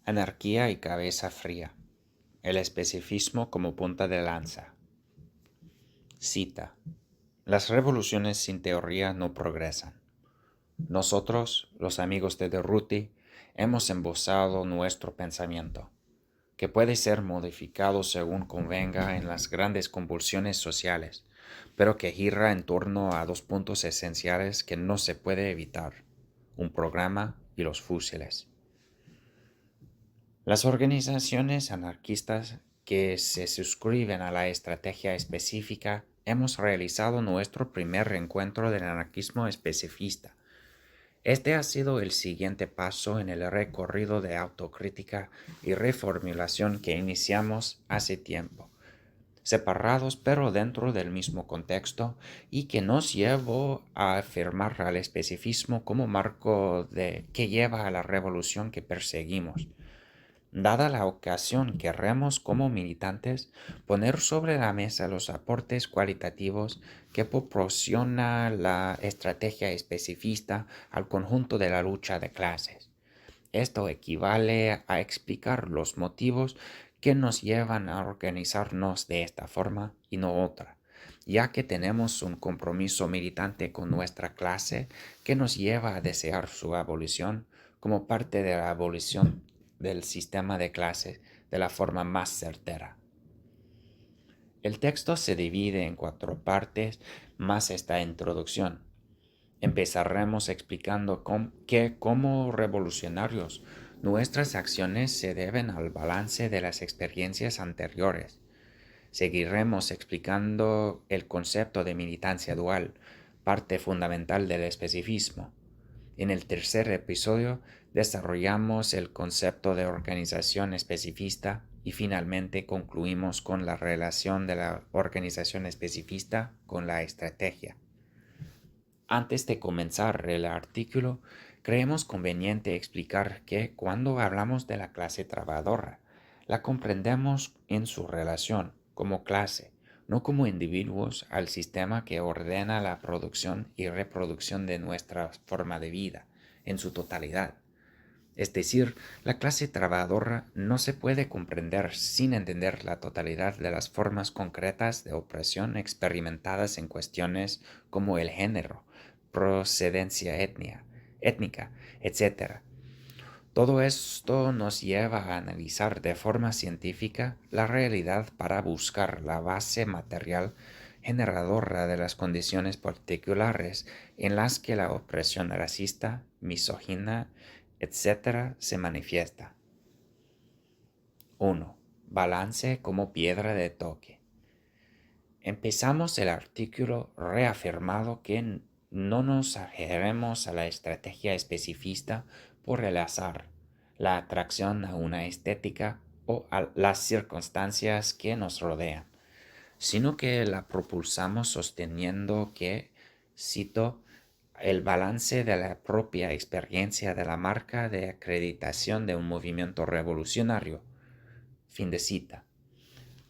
Anarquía y cabeza fría. El especificismo como punta de lanza. Cita. Las revoluciones sin teoría no progresan. Nosotros, los amigos de Durruti, hemos embosado nuestro pensamiento, que puede ser modificado según convenga en las grandes convulsiones sociales, pero que gira en torno a dos puntos esenciales que no se puede evitar: un programa y los fusiles. Las organizaciones anarquistas que se suscriben a la estrategia específica hemos realizado nuestro primer reencuentro del anarquismo especifista. Este ha sido el siguiente paso en el recorrido de autocrítica y reformulación que iniciamos hace tiempo, separados pero dentro del mismo contexto, y que nos llevó a afirmar al especificismo como marco que lleva a la revolución que perseguimos. Dada la ocasión, querremos como militantes poner sobre la mesa los aportes cualitativos que proporciona la estrategia especifista al conjunto de la lucha de clases. Esto equivale a explicar los motivos que nos llevan a organizarnos de esta forma y no otra, ya que tenemos un compromiso militante con nuestra clase que nos lleva a desear su abolición como parte de la abolición del sistema de clases de la forma más certera. El texto se divide en 4 partes más esta introducción. Empezaremos explicando que como revolucionarios nuestras acciones se deben al balance de las experiencias anteriores. Seguiremos explicando el concepto de militancia dual, parte fundamental del especificismo. En el tercer episodio desarrollamos el concepto de organización especifista y finalmente concluimos con la relación de la organización especifista con la estrategia. Antes de comenzar el artículo, creemos conveniente explicar que cuando hablamos de la clase trabajadora, la comprendemos en su relación como clase, no como individuos al sistema que ordena la producción y reproducción de nuestra forma de vida en su totalidad. Es decir, la clase trabajadora no se puede comprender sin entender la totalidad de las formas concretas de opresión experimentadas en cuestiones como el género, procedencia étnica, etc. Todo esto nos lleva a analizar de forma científica la realidad para buscar la base material generadora de las condiciones particulares en las que la opresión racista, misógina, etc. se manifiesta. 1. Balance como piedra de toque. Empezamos el artículo reafirmando que no nos adheremos a la estrategia especifista por el azar, la atracción a una estética o a las circunstancias que nos rodean, sino que la propulsamos sosteniendo que, cito, el balance de la propia experiencia de la marca de acreditación de un movimiento revolucionario. Fin de cita.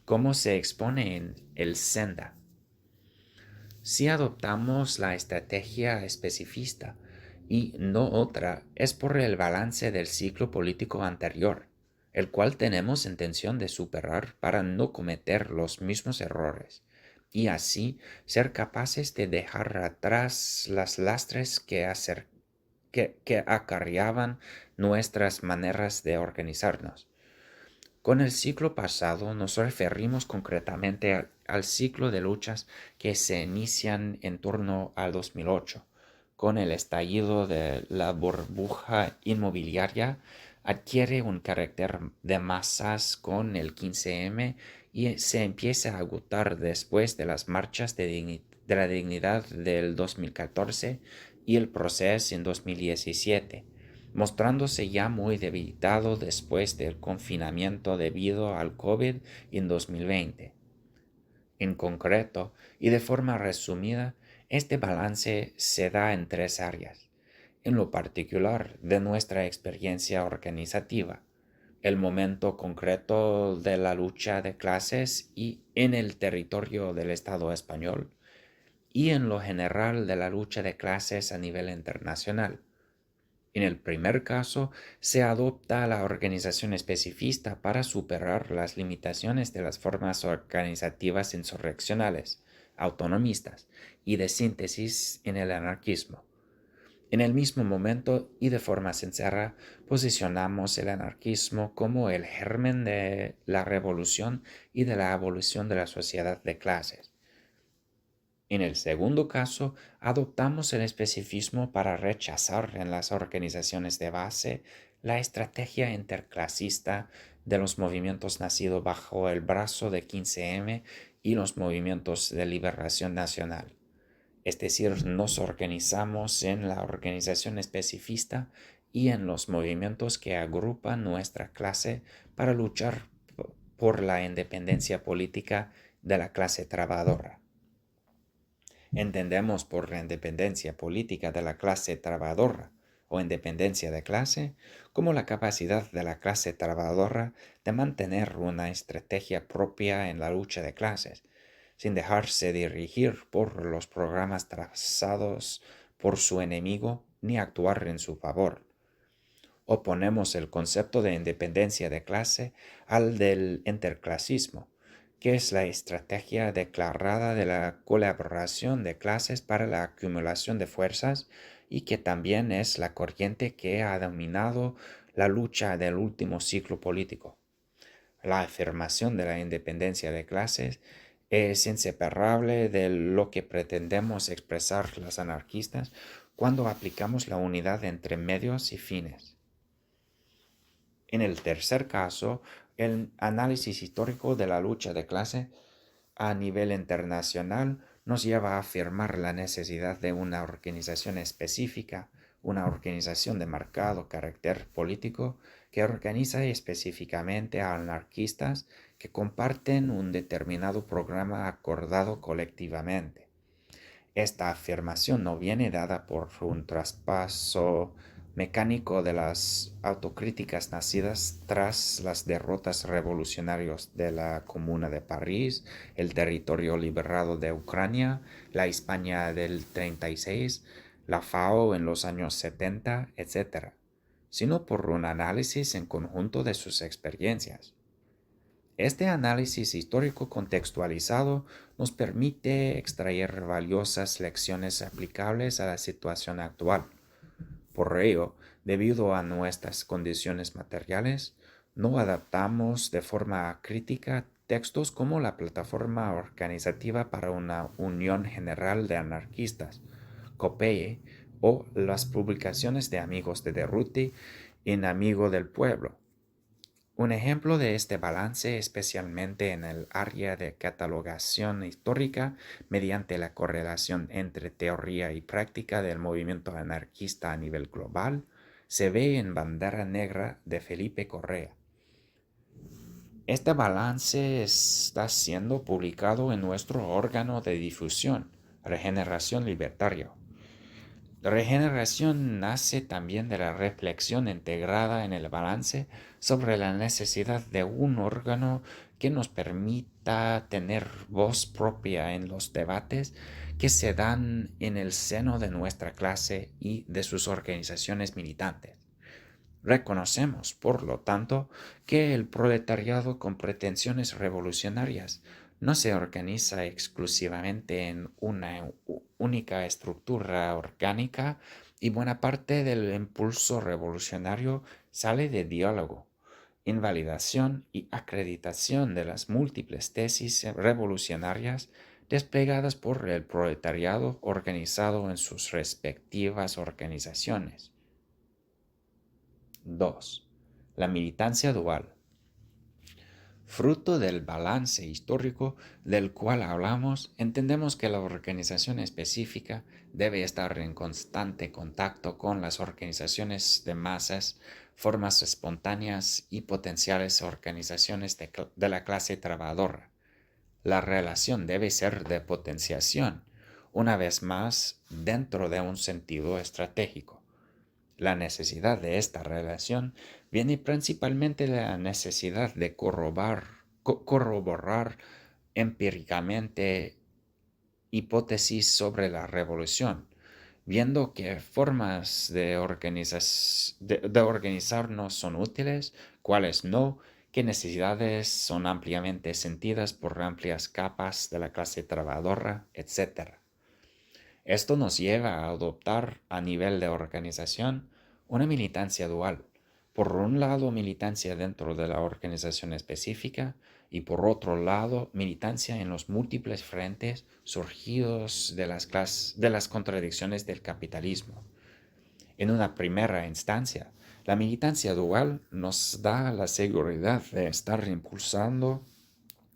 ¿Cómo se expone en el Senda? Si adoptamos la estrategia especifista y no otra, es por el balance del ciclo político anterior, el cual tenemos intención de superar para no cometer los mismos errores y así ser capaces de dejar atrás las lastres que acarreaban nuestras maneras de organizarnos. Con el ciclo pasado nos referimos concretamente al ciclo de luchas que se inician en torno al 2008. Con el estallido de la burbuja inmobiliaria, adquiere un carácter de masas con el 15M y se empieza a agotar después de las marchas de la dignidad del 2014 y el proceso en 2017, mostrándose ya muy debilitado después del confinamiento debido al COVID en 2020. En concreto, y de forma resumida, este balance se da en 3 áreas. En lo particular de nuestra experiencia organizativa, el momento concreto de la lucha de clases y en el territorio del Estado español, y en lo general de la lucha de clases a nivel internacional. En el primer caso, se adopta la organización especifista para superar las limitaciones de las formas organizativas insurreccionales, autonomistas y de síntesis en el anarquismo. En el mismo momento y de forma sincera, posicionamos el anarquismo como el germen de la revolución y de la abolición de la sociedad de clases. En el segundo caso, adoptamos el especificismo para rechazar en las organizaciones de base la estrategia interclasista de los movimientos nacidos bajo el brazo de 15M y los movimientos de liberación nacional. Es decir, nos organizamos en la organización especifista y en los movimientos que agrupan nuestra clase para luchar por la independencia política de la clase trabajadora. Entendemos por la independencia política de la clase trabajadora o independencia de clase como la capacidad de la clase trabajadora de mantener una estrategia propia en la lucha de clases, sin dejarse dirigir por los programas trazados por su enemigo ni actuar en su favor. Oponemos el concepto de independencia de clase al del interclasismo, que es la estrategia declarada de la colaboración de clases para la acumulación de fuerzas y que también es la corriente que ha dominado la lucha del último ciclo político. La afirmación de la independencia de clases es inseparable de lo que pretendemos expresar los anarquistas cuando aplicamos la unidad entre medios y fines. En el tercer caso, el análisis histórico de la lucha de clase a nivel internacional nos lleva a afirmar la necesidad de una organización específica, una organización de marcado carácter político que organiza específicamente a anarquistas que comparten un determinado programa acordado colectivamente. Esta afirmación no viene dada por un traspaso mecánico de las autocríticas nacidas tras las derrotas revolucionarias de la Comuna de París, el territorio liberado de Ucrania, la España del 36, la FAO en los años 70, etc., sino por un análisis en conjunto de sus experiencias. Este análisis histórico contextualizado nos permite extraer valiosas lecciones aplicables a la situación actual. Por ello, debido a nuestras condiciones materiales, no adaptamos de forma crítica textos como la Plataforma Organizativa para una Unión General de Anarquistas, COPEE, o las publicaciones de Amigos de Derruti en Amigo del Pueblo. Un ejemplo de este balance, especialmente en el área de catalogación histórica, mediante la correlación entre teoría y práctica del movimiento anarquista a nivel global, se ve en Bandera Negra de Felipe Correa. Este balance está siendo publicado en nuestro órgano de difusión, Regeneración Libertaria. La regeneración nace también de la reflexión integrada en el balance sobre la necesidad de un órgano que nos permita tener voz propia en los debates que se dan en el seno de nuestra clase y de sus organizaciones militantes. Reconocemos, por lo tanto, que el proletariado con pretensiones revolucionarias no se organiza exclusivamente en una única estructura orgánica y buena parte del impulso revolucionario sale de diálogo, invalidación y acreditación de las múltiples tesis revolucionarias desplegadas por el proletariado organizado en sus respectivas organizaciones. 2. La militancia dual. Fruto del balance histórico del cual hablamos, entendemos que la organización específica debe estar en constante contacto con las organizaciones de masas, formas espontáneas y potenciales organizaciones de la clase trabajadora. La relación debe ser de potenciación, una vez más dentro de un sentido estratégico. La necesidad de esta relación viene principalmente de la necesidad de corroborar empíricamente hipótesis sobre la revolución, viendo qué formas de organizarnos son útiles, cuáles no, qué necesidades son ampliamente sentidas por amplias capas de la clase trabajadora, etc. Esto nos lleva a adoptar a nivel de organización una militancia dual. Por un lado, militancia dentro de la organización específica y por otro lado, militancia en los múltiples frentes surgidos de las contradicciones del capitalismo. En una primera instancia, la militancia dual nos da la seguridad de estar impulsando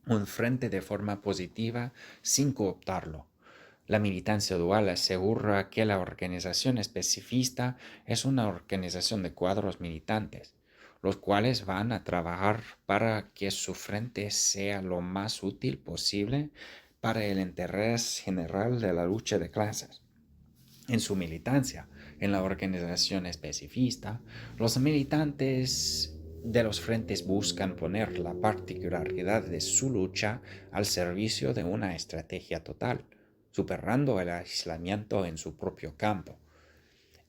un frente de forma positiva sin cooptarlo. La militancia dual asegura que la organización especifista es una organización de cuadros militantes, los cuales van a trabajar para que su frente sea lo más útil posible para el interés general de la lucha de clases. En su militancia, en la organización especifista, los militantes de los frentes buscan poner la particularidad de su lucha al servicio de una estrategia total, superando el aislamiento en su propio campo.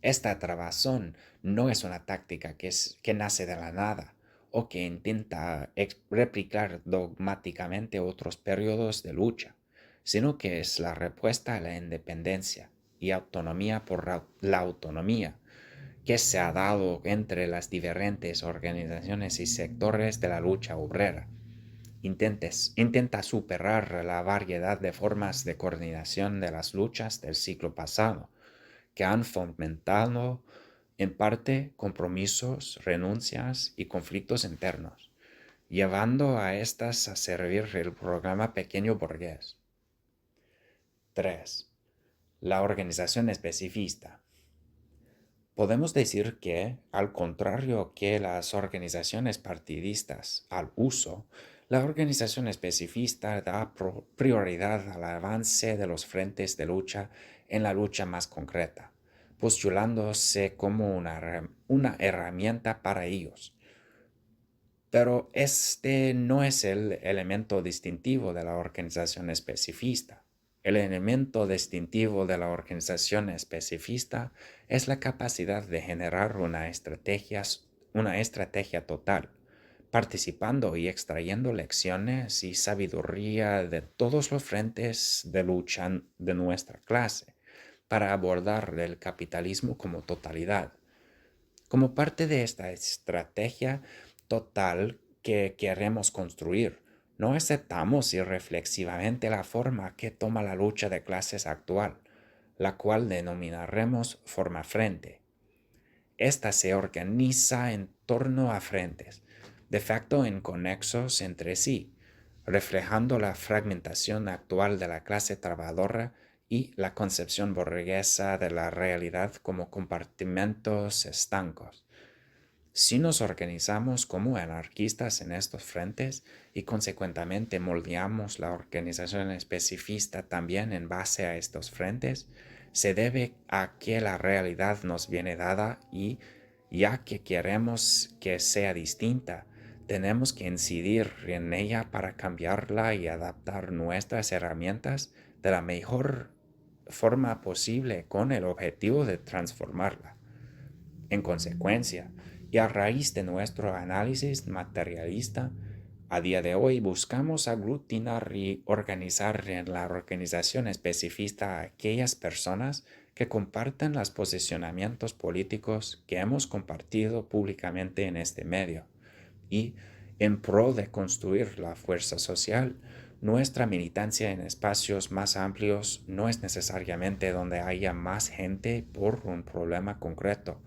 Esta trabazón no es una táctica que nace de la nada o que intenta replicar dogmáticamente otros periodos de lucha, sino que es la respuesta a la independencia y autonomía por la autonomía que se ha dado entre las diferentes organizaciones y sectores de la lucha obrera. Intenta superar la variedad de formas de coordinación de las luchas del siglo pasado, que han fomentado en parte compromisos, renuncias y conflictos internos, llevando a estas a servir el programa pequeño burgués. 3. La organización especifista. Podemos decir que, al contrario que las organizaciones partidistas al uso, la organización especifista da prioridad al avance de los frentes de lucha en la lucha más concreta, postulándose como una herramienta para ellos. Pero este no es el elemento distintivo de la organización especifista. El elemento distintivo de la organización especifista es la capacidad de generar una estrategia total, participando y extrayendo lecciones y sabiduría de todos los frentes de lucha de nuestra clase, para abordar el capitalismo como totalidad. Como parte de esta estrategia total que queremos construir, no aceptamos irreflexivamente la forma que toma la lucha de clases actual, la cual denominaremos forma frente. Esta se organiza en torno a frentes, de facto inconexos entre sí, reflejando la fragmentación actual de la clase trabajadora y la concepción burguesa de la realidad como compartimentos estancos. Si nos organizamos como anarquistas en estos frentes y consecuentemente moldeamos la organización especifista también en base a estos frentes, se debe a que la realidad nos viene dada y, ya que queremos que sea distinta, tenemos que incidir en ella para cambiarla y adaptar nuestras herramientas de la mejor forma posible con el objetivo de transformarla. En consecuencia, y a raíz de nuestro análisis materialista, a día de hoy buscamos aglutinar y organizar en la organización especifista a aquellas personas que comparten los posicionamientos políticos que hemos compartido públicamente en este medio y, en pro de construir la fuerza social, nuestra militancia en espacios más amplios no es necesariamente donde haya más gente por un problema concreto,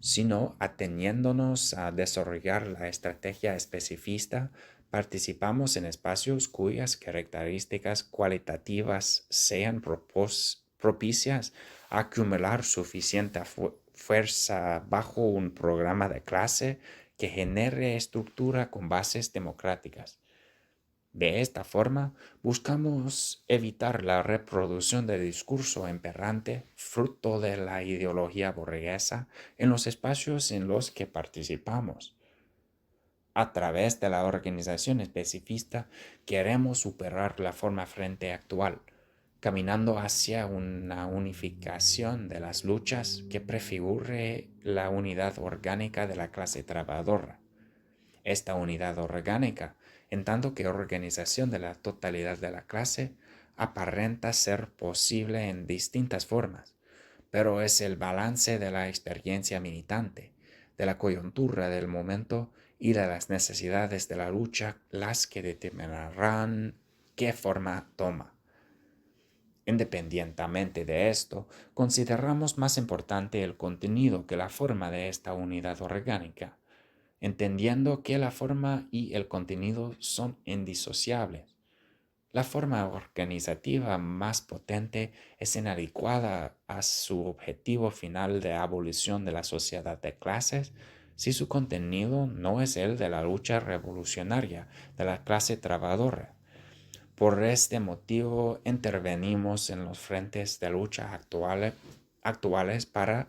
sino ateniéndonos a desarrollar la estrategia especifista, participamos en espacios cuyas características cualitativas sean propicias a acumular suficiente fuerza bajo un programa de clase que genere estructura con bases democráticas. De esta forma, buscamos evitar la reproducción del discurso emperrante, fruto de la ideología burguesa, en los espacios en los que participamos. A través de la organización especifista, queremos superar la forma frente actual, caminando hacia una unificación de las luchas que prefigure la unidad orgánica de la clase trabajadora. Esta unidad orgánica, en tanto que organización de la totalidad de la clase, aparenta ser posible en distintas formas, pero es el balance de la experiencia militante, de la coyuntura del momento y de las necesidades de la lucha las que determinarán qué forma toma. Independientemente de esto, consideramos más importante el contenido que la forma de esta unidad orgánica, entendiendo que la forma y el contenido son indisociables. La forma organizativa más potente es inadecuada a su objetivo final de abolición de la sociedad de clases si su contenido no es el de la lucha revolucionaria de la clase trabajadora. Por este motivo intervenimos en los frentes de lucha actuales para,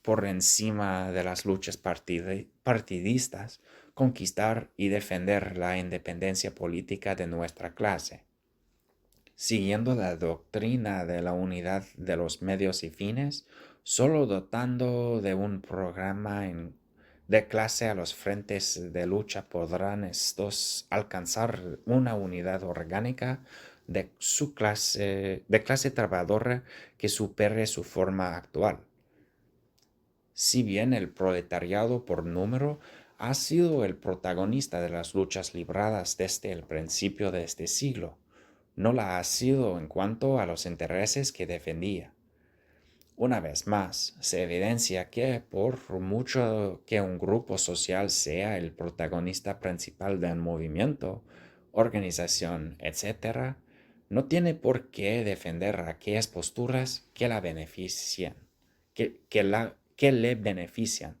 por encima de las luchas partidistas, conquistar y defender la independencia política de nuestra clase. Siguiendo la doctrina de la unidad de los medios y fines, solo dotando de un programa de clase a los frentes de lucha podrán estos alcanzar una unidad orgánica de clase trabajadora que supere su forma actual. Si bien el proletariado por número ha sido el protagonista de las luchas libradas desde el principio de este siglo, no la ha sido en cuanto a los intereses que defendía. Una vez más, se evidencia que por mucho que un grupo social sea el protagonista principal del movimiento, organización, etc., no tiene por qué defender aquellas posturas que la benefician, que le benefician.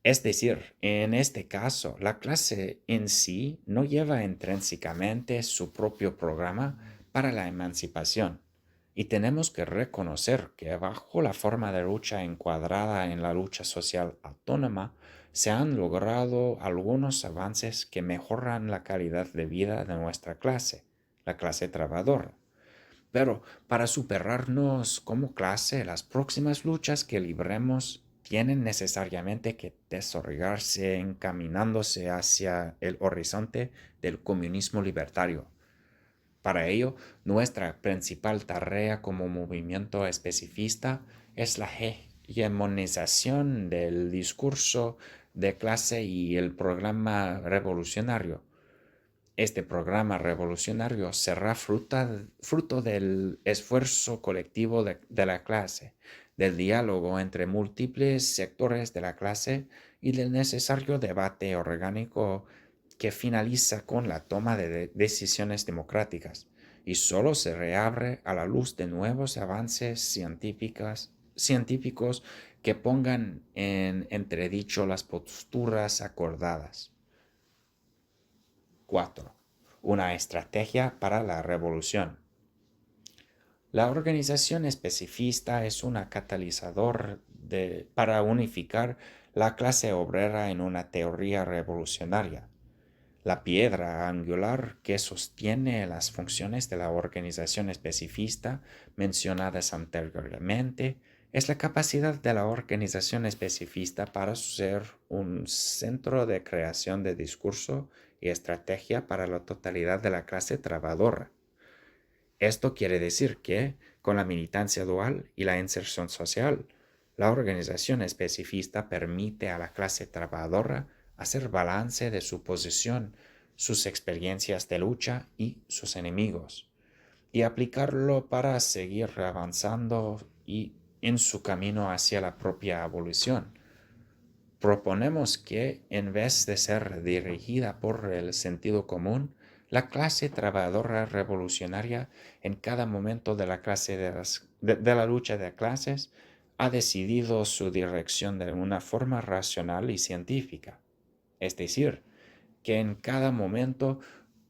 Es decir, en este caso, la clase en sí no lleva intrínsecamente su propio programa para la emancipación, y tenemos que reconocer que bajo la forma de lucha encuadrada en la lucha social autónoma, se han logrado algunos avances que mejoran la calidad de vida de nuestra clase, la clase trabajadora. Pero para superarnos como clase, las próximas luchas que libremos tienen necesariamente que desarrollarse encaminándose hacia el horizonte del comunismo libertario. Para ello, nuestra principal tarea como movimiento especifista es la hegemonización del discurso de clase y el programa revolucionario. Este programa revolucionario será fruto del esfuerzo colectivo de la clase, del diálogo entre múltiples sectores de la clase y del necesario debate orgánico que finaliza con la toma de decisiones democráticas y solo se reabre a la luz de nuevos avances científicos que pongan en entredicho las posturas acordadas. 4. Una estrategia para la revolución. La organización especifista es un catalizador para unificar la clase obrera en una teoría revolucionaria. La piedra angular que sostiene las funciones de la organización especifista mencionadas anteriormente es la capacidad de la organización especifista para ser un centro de creación de discurso y estrategia para la totalidad de la clase trabajadora. Esto quiere decir que, con la militancia dual y la inserción social, la organización especifista permite a la clase trabajadora hacer balance de su posición, sus experiencias de lucha y sus enemigos, y aplicarlo para seguir avanzando y en su camino hacia la propia abolición. Proponemos que, en vez de ser dirigida por el sentido común, la clase trabajadora revolucionaria en cada momento de de la lucha de clases ha decidido su dirección de una forma racional y científica. Es decir, que en cada momento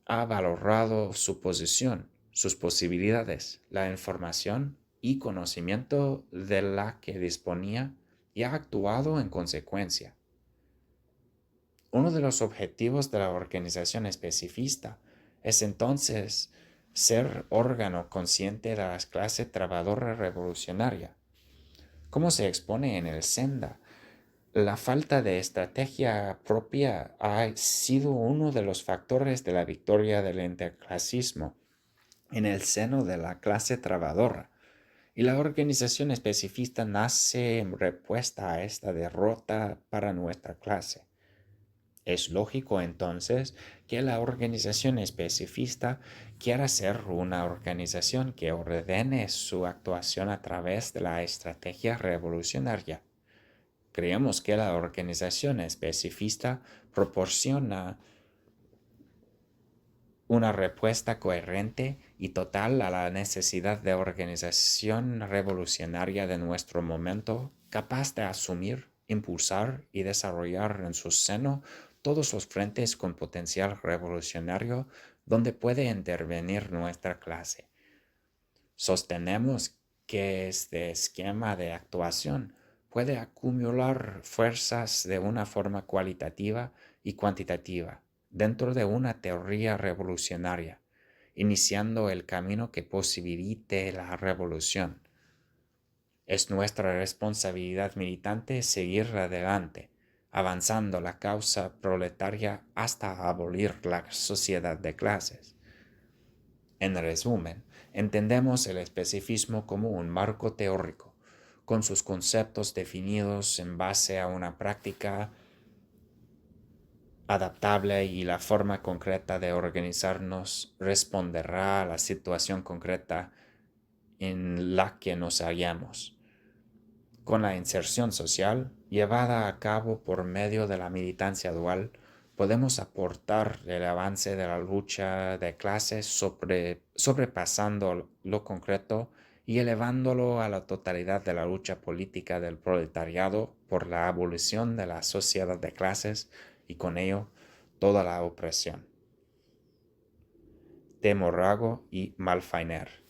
ha valorado su posición, sus posibilidades, la información y conocimiento de la que disponía y ha actuado en consecuencia. Uno de los objetivos de la organización especifista es entonces ser órgano consciente de la clase trabajadora revolucionaria. Como se expone en el Senda, la falta de estrategia propia ha sido uno de los factores de la victoria del interclasismo en el seno de la clase trabajadora, y la organización especifista nace en respuesta a esta derrota para nuestra clase. Es lógico entonces que la organización especifista quiera ser una organización que ordene su actuación a través de la estrategia revolucionaria. Creemos que la organización especifista proporciona una respuesta coherente y total a la necesidad de organización revolucionaria de nuestro momento, capaz de asumir, impulsar y desarrollar en su seno todos los frentes con potencial revolucionario donde puede intervenir nuestra clase. Sostenemos que este esquema de actuación puede acumular fuerzas de una forma cualitativa y cuantitativa dentro de una teoría revolucionaria, iniciando el camino que posibilite la revolución. Es nuestra responsabilidad militante seguir adelante, avanzando la causa proletaria hasta abolir la sociedad de clases. En resumen, entendemos el especificismo como un marco teórico, con sus conceptos definidos en base a una práctica adaptable, y la forma concreta de organizarnos responderá a la situación concreta en la que nos hallamos. Con la inserción social, llevada a cabo por medio de la militancia dual, podemos aportar el avance de la lucha de clases sobrepasando lo concreto y elevándolo a la totalidad de la lucha política del proletariado por la abolición de la sociedad de clases y con ello toda la opresión. De Morrago y Malfainer.